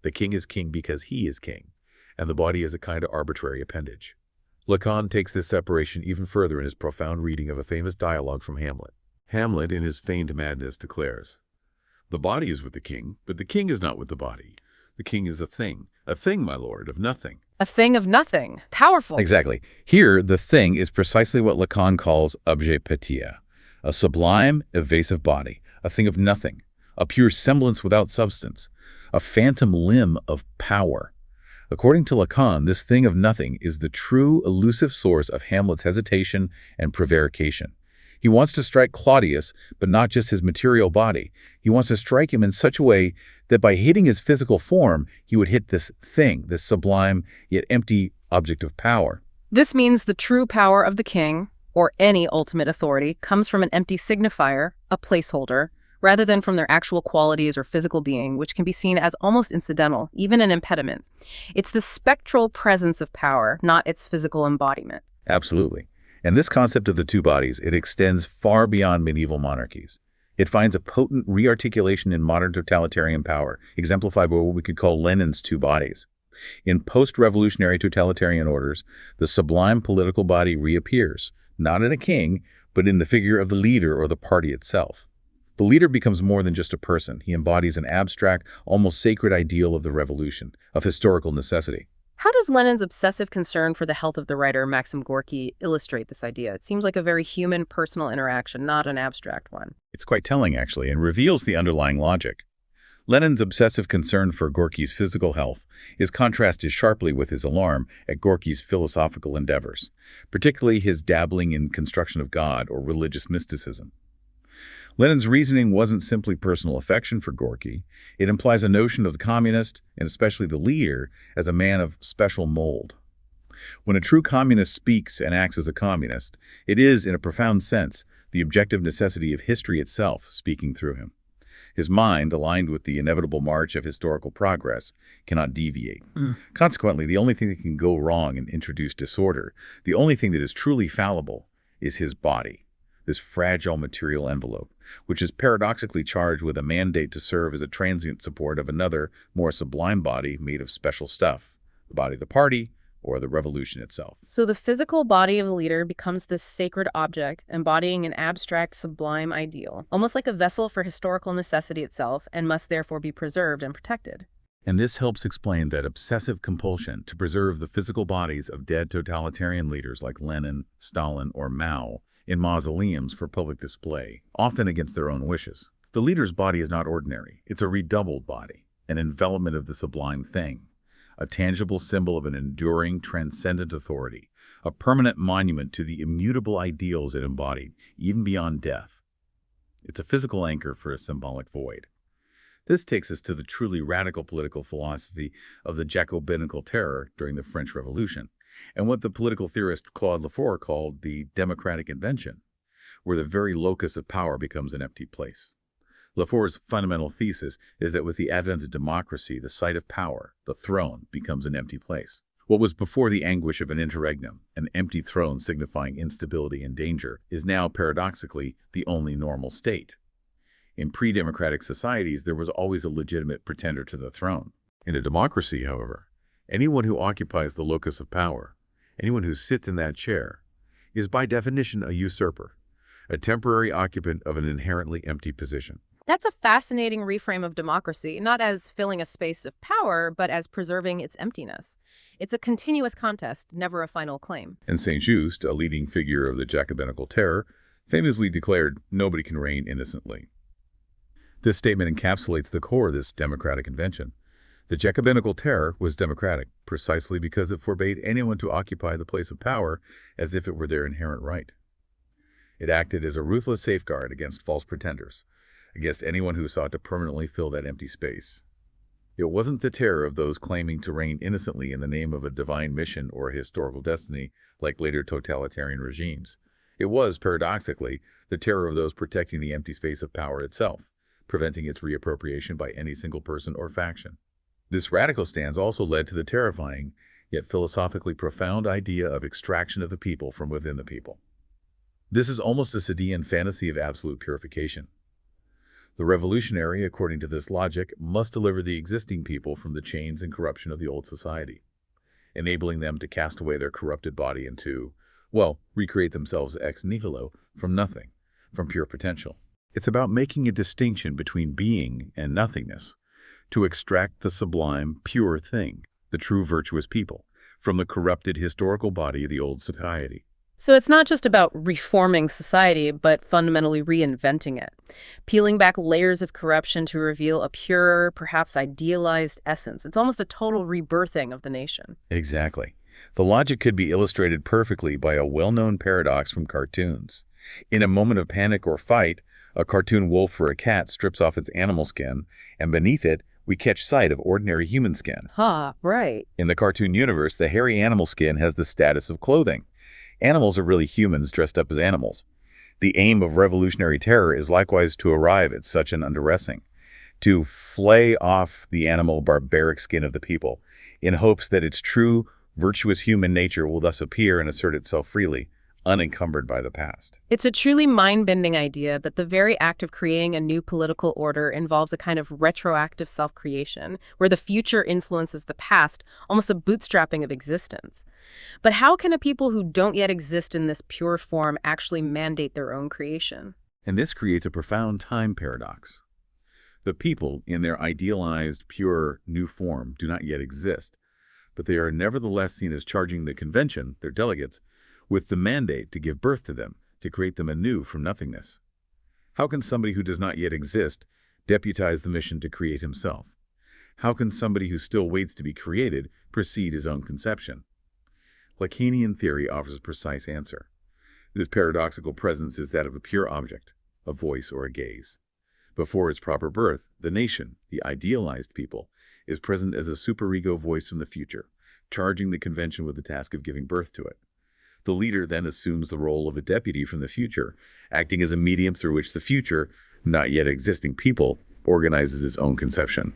The king is king because he is king, and the body is a kind of arbitrary appendage. Lacan takes this separation even further in his profound reading of a famous dialogue from Hamlet. Hamlet, in his feigned madness, declares, "The body is with the king, but the king is not with the body. The king is a thing, my lord, of nothing." A thing of nothing. Powerful. Exactly. Here, the thing is precisely what Lacan calls objet petit, a sublime, evasive body, a thing of nothing, a pure semblance without substance, a phantom limb of power. According to Lacan, this thing of nothing is the true, elusive source of Hamlet's hesitation and prevarication. He wants to strike Claudius, but not just his material body. He wants to strike him in such a way that by hitting his physical form, he would hit this thing, this sublime yet empty object of power. This means the true power of the king, or any ultimate authority, comes from an empty signifier, a placeholder, rather than from their actual qualities or physical being, which can be seen as almost incidental, even an impediment. It's the spectral presence of power, not its physical embodiment. Absolutely. And this concept of the two bodies, it extends far beyond medieval monarchies. It finds a potent rearticulation in modern totalitarian power, exemplified by what we could call Lenin's two bodies. In post-revolutionary totalitarian orders, the sublime political body reappears, not in a king, but in the figure of the leader or the party itself. The leader becomes more than just a person. He embodies an abstract, almost sacred ideal of the revolution, of historical necessity. How does Lenin's obsessive concern for the health of the writer Maxim Gorky illustrate this idea? It seems like a very human, personal interaction, not an abstract one. It's quite telling, actually, and reveals the underlying logic. Lenin's obsessive concern for Gorky's physical health is contrasted sharply with his alarm at Gorky's philosophical endeavors, particularly his dabbling in construction of God or religious mysticism. Lenin's reasoning wasn't simply personal affection for Gorky. It implies a notion of the communist, and especially the leader, as a man of special mold. When a true communist speaks and acts as a communist, it is, in a profound sense, the objective necessity of history itself speaking through him. His mind, aligned with the inevitable march of historical progress, cannot deviate. Consequently, the only thing that can go wrong and introduce disorder, the only thing that is truly fallible, is his body, this fragile material envelope, which is paradoxically charged with a mandate to serve as a transient support of another, more sublime body made of special stuff, the body of the party, or the revolution itself. So the physical body of the leader becomes this sacred object, embodying an abstract, sublime ideal, almost like a vessel for historical necessity itself, and must therefore be preserved and protected. And this helps explain that obsessive compulsion to preserve the physical bodies of dead totalitarian leaders like Lenin, Stalin, or Mao in mausoleums for public display, often against their own wishes. The leader's body is not ordinary. It's a redoubled body, an envelopment of the sublime thing, a tangible symbol of an enduring, transcendent authority, a permanent monument to the immutable ideals it embodied, even beyond death. It's a physical anchor for a symbolic void. This takes us to the truly radical political philosophy of the Jacobinical terror during the French Revolution, and what the political theorist Claude Lafleur called the democratic invention, where the very locus of power becomes an empty place. Lafleur's fundamental thesis is that with the advent of democracy, the site of power, the throne, becomes an empty place. What was before the anguish of an interregnum, an empty throne signifying instability and danger, is now, paradoxically, the only normal state. In pre-democratic societies, there was always a legitimate pretender to the throne. In a democracy, however, anyone who occupies the locus of power, anyone who sits in that chair, is by definition a usurper, a temporary occupant of an inherently empty position. That's a fascinating reframe of democracy, not as filling a space of power, but as preserving its emptiness. It's a continuous contest, never a final claim. And Saint-Just, a leading figure of the Jacobinical terror, famously declared, "Nobody can reign innocently." This statement encapsulates the core of this democratic invention. The Jacobinical terror was democratic precisely because it forbade anyone to occupy the place of power as if it were their inherent right. It acted as a ruthless safeguard against false pretenders, against anyone who sought to permanently fill that empty space. It wasn't the terror of those claiming to reign innocently in the name of a divine mission or a historical destiny, like later totalitarian regimes. It was, paradoxically, the terror of those protecting the empty space of power itself, preventing its reappropriation by any single person or faction. This radical stance also led to the terrifying, yet philosophically profound idea of extraction of the people from within the people. This is almost a Sidian fantasy of absolute purification. The revolutionary, according to this logic, must deliver the existing people from the chains and corruption of the old society, enabling them to cast away their corrupted body and to, recreate themselves ex nihilo from nothing, from pure potential. It's about making a distinction between being and nothingness, to extract the sublime, pure thing, the true virtuous people, from the corrupted historical body of the old society. So it's not just about reforming society, but fundamentally reinventing it, peeling back layers of corruption to reveal a purer, perhaps idealized essence. It's almost a total rebirthing of the nation. Exactly. The logic could be illustrated perfectly by a well-known paradox from cartoons. In a moment of panic or fight, a cartoon wolf or a cat strips off its animal skin, and beneath it, we catch sight of ordinary human skin. Right. In the cartoon universe, the hairy animal skin has the status of clothing. Animals are really humans dressed up as animals. The aim of revolutionary terror is likewise to arrive at such an undressing, to flay off the animal barbaric skin of the people, in hopes that its true, virtuous human nature will thus appear and assert itself freely, unencumbered by the past. It's a truly mind-bending idea that the very act of creating a new political order involves a kind of retroactive self-creation, where the future influences the past, almost a bootstrapping of existence. But how can a people who don't yet exist in this pure form actually mandate their own creation? And this creates a profound time paradox. The people, in their idealized, pure, new form, do not yet exist, but they are nevertheless seen as charging the convention, their delegates, with the mandate to give birth to them, to create them anew from nothingness. How can somebody who does not yet exist deputize the mission to create himself? How can somebody who still waits to be created precede his own conception? Lacanian theory offers a precise answer. This paradoxical presence is that of a pure object, a voice or a gaze. Before its proper birth, the nation, the idealized people, is present as a superego voice from the future, charging the convention with the task of giving birth to it. The leader then assumes the role of a deputy from the future, acting as a medium through which the future, not yet existing people, organizes its own conception.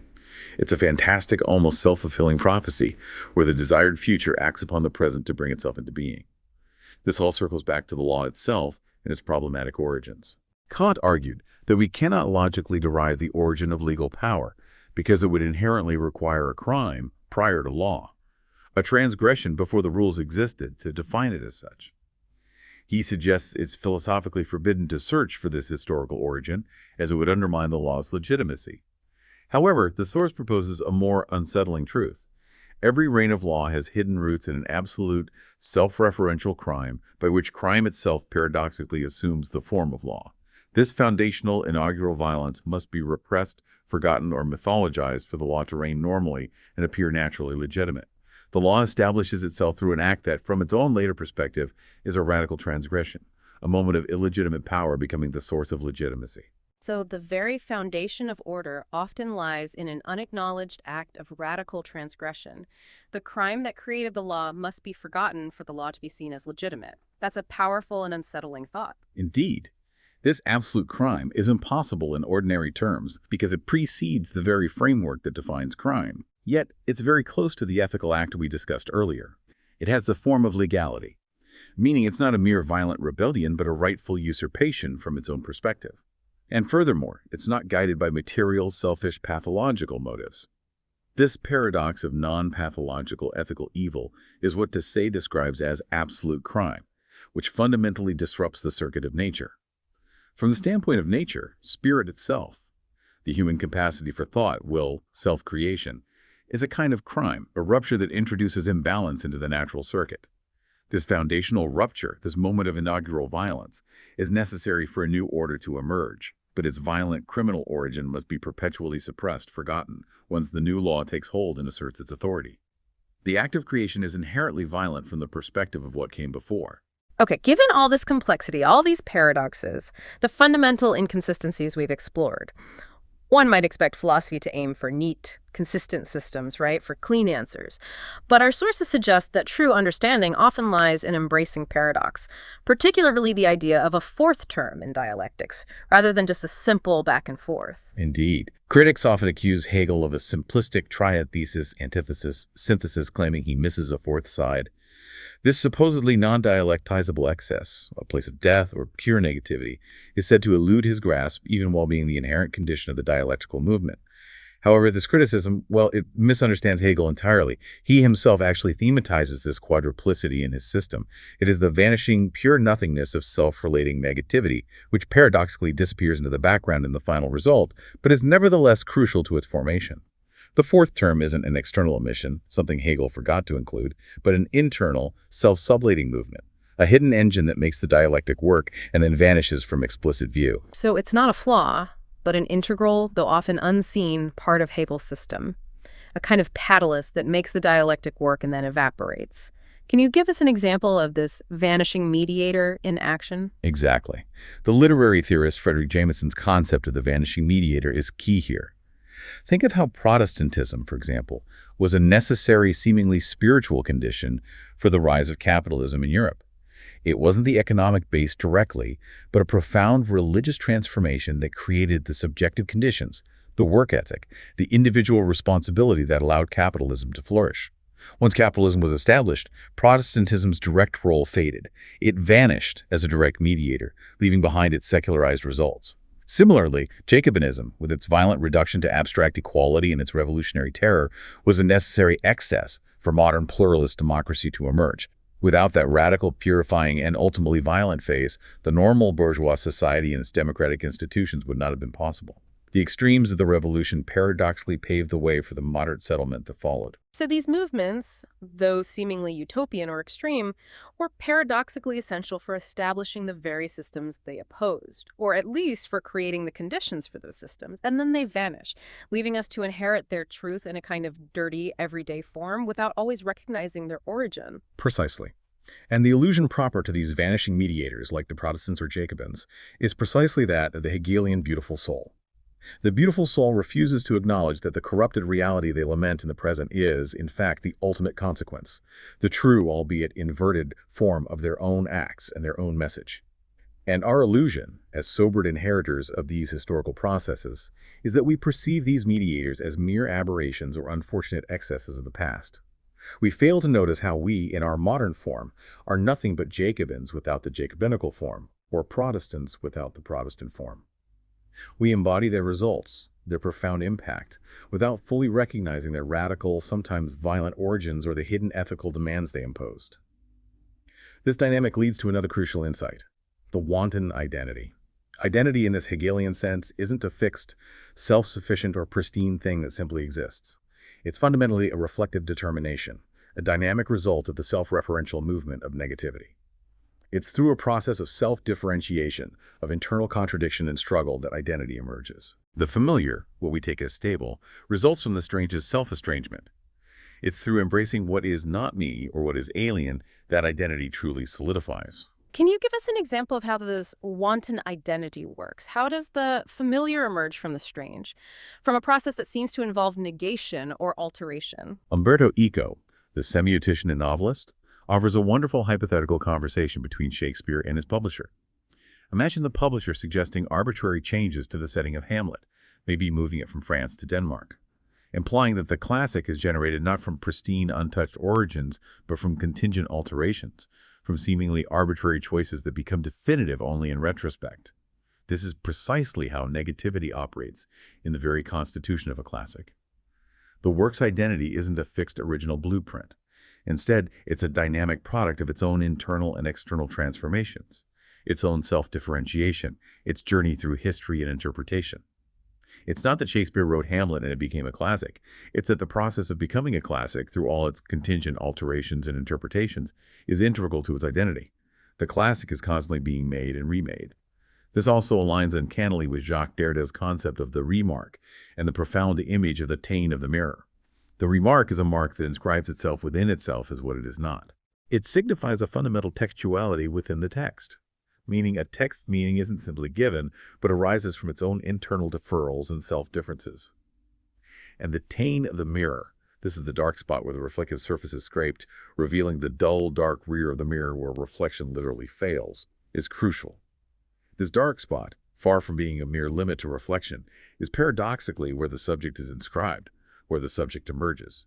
It's a fantastic, almost self-fulfilling prophecy, where the desired future acts upon the present to bring itself into being. This all circles back to the law itself and its problematic origins. Kant argued that we cannot logically derive the origin of legal power, because it would inherently require a crime prior to law, a transgression before the rules existed to define it as such. He suggests it's philosophically forbidden to search for this historical origin, as it would undermine the law's legitimacy. However, the source proposes a more unsettling truth. Every reign of law has hidden roots in an absolute, self-referential crime, by which crime itself paradoxically assumes the form of law. This foundational inaugural violence must be repressed, forgotten, or mythologized for the law to reign normally and appear naturally legitimate. The law establishes itself through an act that, from its own later perspective, is a radical transgression, a moment of illegitimate power becoming the source of legitimacy. So the very foundation of order often lies in an unacknowledged act of radical transgression. The crime that created the law must be forgotten for the law to be seen as legitimate. That's a powerful and unsettling thought. Indeed, this absolute crime is impossible in ordinary terms because it precedes the very framework that defines crime. Yet, it's very close to the ethical act we discussed earlier. It has the form of legality, meaning it's not a mere violent rebellion but a rightful usurpation from its own perspective. And furthermore, it's not guided by material, selfish, pathological motives. This paradox of non-pathological ethical evil is what Say describes as absolute crime, which fundamentally disrupts the circuit of nature. From the standpoint of nature, spirit itself, the human capacity for thought, will, self-creation, is a kind of crime, a rupture that introduces imbalance into the natural circuit. This foundational rupture, this moment of inaugural violence, is necessary for a new order to emerge, but its violent criminal origin must be perpetually suppressed, forgotten, once the new law takes hold and asserts its authority. The act of creation is inherently violent from the perspective of what came before. Okay, given all this complexity, all these paradoxes, the fundamental inconsistencies we've explored, one might expect philosophy to aim for neat, consistent systems, right? For clean answers. But our sources suggest that true understanding often lies in embracing paradox, particularly the idea of a fourth term in dialectics, rather than just a simple back and forth. Indeed. Critics often accuse Hegel of a simplistic triad thesis, antithesis, synthesis, claiming he misses a fourth side. This supposedly non-dialectizable excess, a place of death or pure negativity, is said to elude his grasp even while being the inherent condition of the dialectical movement. However, this criticism, well, it misunderstands Hegel entirely. He himself actually thematizes this quadruplicity in his system. It is the vanishing pure nothingness of self-relating negativity, which paradoxically disappears into the background in the final result, but is nevertheless crucial to its formation. The fourth term isn't an external emission, something Hegel forgot to include, but an internal, self-sublating movement, a hidden engine that makes the dialectic work and then vanishes from explicit view. So it's not a flaw, but an integral, though often unseen, part of Hegel's system, a kind of catalyst that makes the dialectic work and then evaporates. Can you give us an example of this vanishing mediator in action? Exactly. The literary theorist Frederick Jameson's concept of the vanishing mediator is key here. Think of how Protestantism, for example, was a necessary, seemingly spiritual condition for the rise of capitalism in Europe. It wasn't the economic base directly, but a profound religious transformation that created the subjective conditions, the work ethic, the individual responsibility that allowed capitalism to flourish. Once capitalism was established, Protestantism's direct role faded. It vanished as a direct mediator, leaving behind its secularized results. Similarly, Jacobinism, with its violent reduction to abstract equality and its revolutionary terror, was a necessary excess for modern pluralist democracy to emerge. Without that radical, purifying, and ultimately violent phase, the normal bourgeois society and its democratic institutions would not have been possible. The extremes of the revolution paradoxically paved the way for the moderate settlement that followed. So these movements, though seemingly utopian or extreme, were paradoxically essential for establishing the very systems they opposed, or at least for creating the conditions for those systems, and then they vanish, leaving us to inherit their truth in a kind of dirty, everyday form without always recognizing their origin. Precisely. And the illusion proper to these vanishing mediators, like the Protestants or Jacobins, is precisely that of the Hegelian beautiful soul. The beautiful soul refuses to acknowledge that the corrupted reality they lament in the present is, in fact, the ultimate consequence, the true, albeit inverted, form of their own acts and their own message. And our illusion, as sobered inheritors of these historical processes, is that we perceive these mediators as mere aberrations or unfortunate excesses of the past. We fail to notice how we, in our modern form, are nothing but Jacobins without the Jacobinical form, or Protestants without the Protestant form. We embody their results, their profound impact, without fully recognizing their radical, sometimes violent origins or the hidden ethical demands they imposed. This dynamic leads to another crucial insight: the wanton identity. Identity in this Hegelian sense isn't a fixed, self-sufficient, or pristine thing that simply exists. It's fundamentally a reflective determination, a dynamic result of the self-referential movement of negativity. It's through a process of self-differentiation, of internal contradiction and struggle that identity emerges. The familiar, what we take as stable, results from the strangest self-estrangement. It's through embracing what is not me or what is alien that identity truly solidifies. Can you give us an example of how this wanton identity works? How does the familiar emerge from the strange, from a process that seems to involve negation or alteration? Umberto Eco, the semiotician and novelist, offers a wonderful hypothetical conversation between Shakespeare and his publisher. Imagine the publisher suggesting arbitrary changes to the setting of Hamlet, maybe moving it from France to Denmark, implying that the classic is generated not from pristine, untouched origins, but from contingent alterations, from seemingly arbitrary choices that become definitive only in retrospect. This is precisely how negativity operates in the very constitution of a classic. The work's identity isn't a fixed original blueprint. Instead, it's a dynamic product of its own internal and external transformations, its own self-differentiation, its journey through history and interpretation. It's not that Shakespeare wrote Hamlet and it became a classic. It's that the process of becoming a classic, through all its contingent alterations and interpretations, is integral to its identity. The classic is constantly being made and remade. This also aligns uncannily with Jacques Derrida's concept of the remark and the profound image of the tain of the mirror. The remark is a mark that inscribes itself within itself as what it is not. It signifies a fundamental textuality within the text, meaning a text meaning isn't simply given, but arises from its own internal deferrals and self-differences. And the tain of the mirror, this is the dark spot where the reflective surface is scraped, revealing the dull, dark rear of the mirror where reflection literally fails, is crucial. This dark spot, far from being a mere limit to reflection, is paradoxically where the subject is inscribed, where the subject emerges.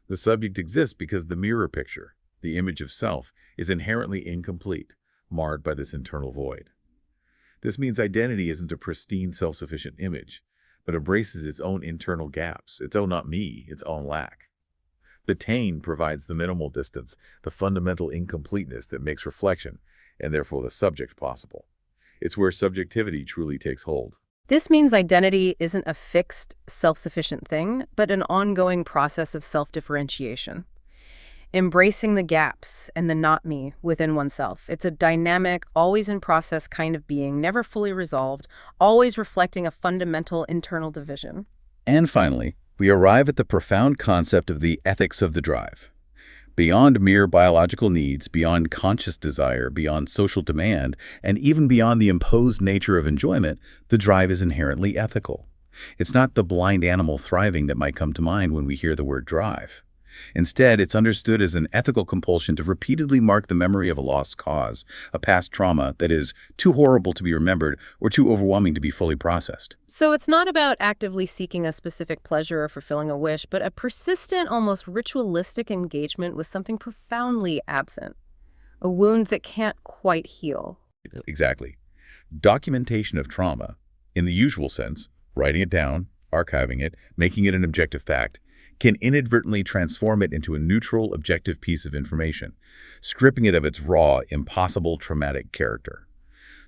The subject exists because the mirror picture, the image of self, is inherently incomplete, marred by this internal void. This means identity isn't a pristine, self-sufficient image, but embraces its own internal gaps, its own not me, its own lack. The tain provides the minimal distance, the fundamental incompleteness that makes reflection, and therefore the subject, possible. It's where subjectivity truly takes hold. This means identity isn't a fixed, self-sufficient thing, but an ongoing process of self-differentiation. Embracing the gaps and the not me within oneself. It's a dynamic, always in process kind of being, never fully resolved, always reflecting a fundamental internal division. And finally, we arrive at the profound concept of the ethics of the drive. Beyond mere biological needs, beyond conscious desire, beyond social demand, and even beyond the imposed nature of enjoyment, the drive is inherently ethical. It's not the blind animal thriving that might come to mind when we hear the word drive. Instead, it's understood as an ethical compulsion to repeatedly mark the memory of a lost cause, a past trauma that is too horrible to be remembered or too overwhelming to be fully processed. So it's not about actively seeking a specific pleasure or fulfilling a wish, but a persistent, almost ritualistic engagement with something profoundly absent, a wound that can't quite heal. Exactly. Documentation of trauma, in the usual sense, writing it down, archiving it, making it an objective fact, can inadvertently transform it into a neutral, objective piece of information, stripping it of its raw, impossible, traumatic character.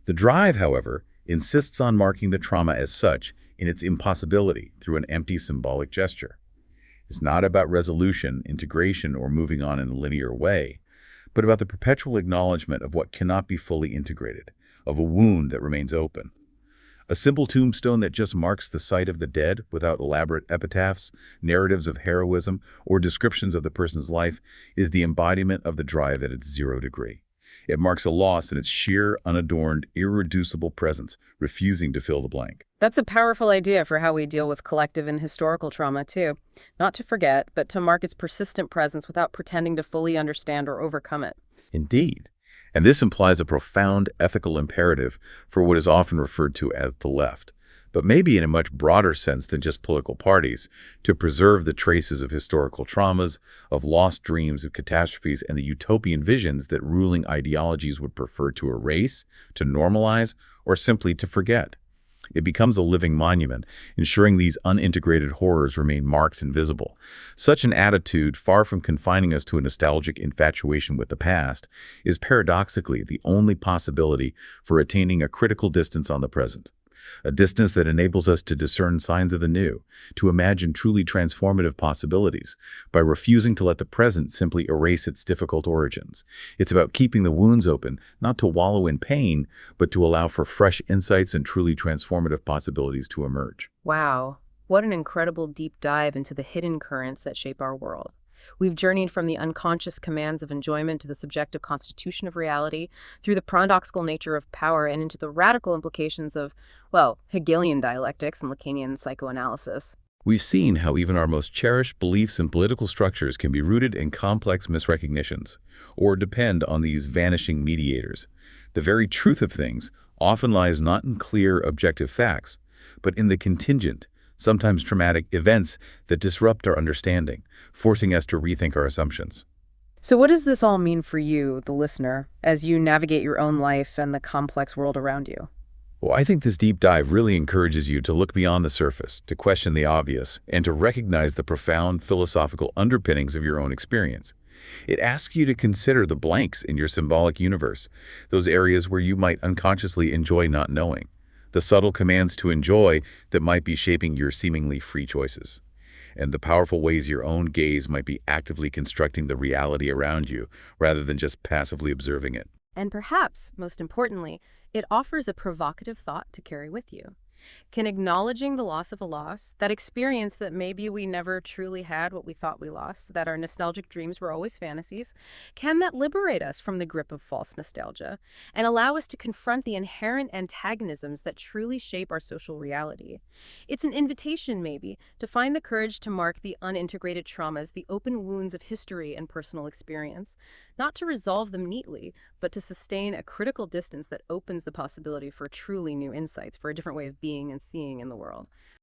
The drive, however, insists on marking the trauma as such in its impossibility through an empty symbolic gesture. It's not about resolution, integration, or moving on in a linear way, but about the perpetual acknowledgement of what cannot be fully integrated, of a wound that remains open. A simple tombstone that just marks the site of the dead without elaborate epitaphs, narratives of heroism, or descriptions of the person's life is the embodiment of the drive at its 0 degree. It marks a loss in its sheer, unadorned, irreducible presence, refusing to fill the blank. That's a powerful idea for how we deal with collective and historical trauma, too. Not to forget, but to mark its persistent presence without pretending to fully understand or overcome it. Indeed. And this implies a profound ethical imperative for what is often referred to as the left, but maybe in a much broader sense than just political parties, to preserve the traces of historical traumas, of lost dreams, of catastrophes, and the utopian visions that ruling ideologies would prefer to erase, to normalize, or simply to forget. It becomes a living monument, ensuring these unintegrated horrors remain marked and visible. Such an attitude, far from confining us to a nostalgic infatuation with the past, is paradoxically the only possibility for attaining a critical distance on the present. A distance that enables us to discern signs of the new, to imagine truly transformative possibilities, by refusing to let the present simply erase its difficult origins. It's about keeping the wounds open, not to wallow in pain, but to allow for fresh insights and truly transformative possibilities to emerge. Wow, what an incredible deep dive into the hidden currents that shape our world. We've journeyed from the unconscious commands of enjoyment to the subjective constitution of reality, through the paradoxical nature of power and into the radical implications of, well, Hegelian dialectics and Lacanian psychoanalysis. We've seen how even our most cherished beliefs and political structures can be rooted in complex misrecognitions, or depend on these vanishing mediators. The very truth of things often lies not in clear, objective facts, but in the contingent, sometimes traumatic events that disrupt our understanding, forcing us to rethink our assumptions. So what does this all mean for you, the listener, as you navigate your own life and the complex world around you? Well, I think this deep dive really encourages you to look beyond the surface, to question the obvious, and to recognize the profound philosophical underpinnings of your own experience. It asks you to consider the blanks in your symbolic universe, those areas where you might unconsciously enjoy not knowing, the subtle commands to enjoy that might be shaping your seemingly free choices, and the powerful ways your own gaze might be actively constructing the reality around you rather than just passively observing it. And perhaps, most importantly, it offers a provocative thought to carry with you. Can acknowledging the loss of a loss, that experience that maybe we never truly had what we thought we lost, that our nostalgic dreams were always fantasies, can that liberate us from the grip of false nostalgia and allow us to confront the inherent antagonisms that truly shape our social reality? It's an invitation, maybe, to find the courage to mark the unintegrated traumas, the open wounds of history and personal experience, not to resolve them neatly, but to sustain a critical distance that opens the possibility for truly new insights, for a different way of being and seeing in the world.